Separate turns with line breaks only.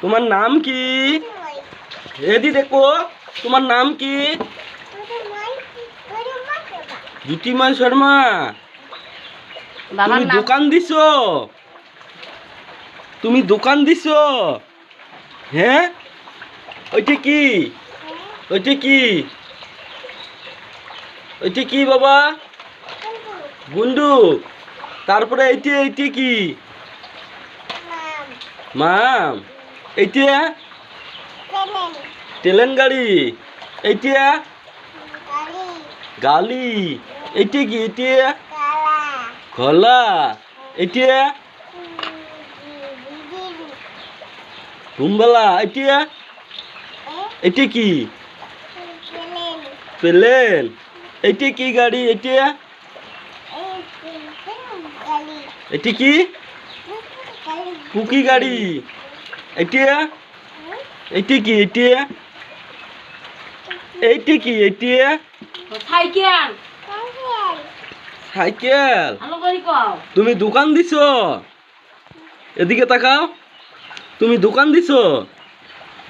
তোমার নাম কি? এদি দেখো, তোমার নাম কি? জ্যোতিময় শর্মা। তুমি দোকান দিছো? তুমি দোকান দিছো? হ্যাঁ, ওইটা কি? ওইটা কি? ওইটা কি বাবা? গুন্ডু। তারপরে এইটা এইটা কি? মাম। এইটা ট্রেন গাড়ি। এইটা গালি। এইটা কি? এইটা খোলা। এইটা ঘুমবেলা। এইটা এইটা কি? প্লেন। এইটা কি গাড়ি? এইটা এটা কি? পুকি গাড়ি। এইটা এইটা কি? এইটা এইটা কি? এইটা
সাইকেল।
সাইকেল।
ভালো করে কও।
তুমি দোকান দিছো? এদিকে তাকাও। তুমি দোকান দিছো?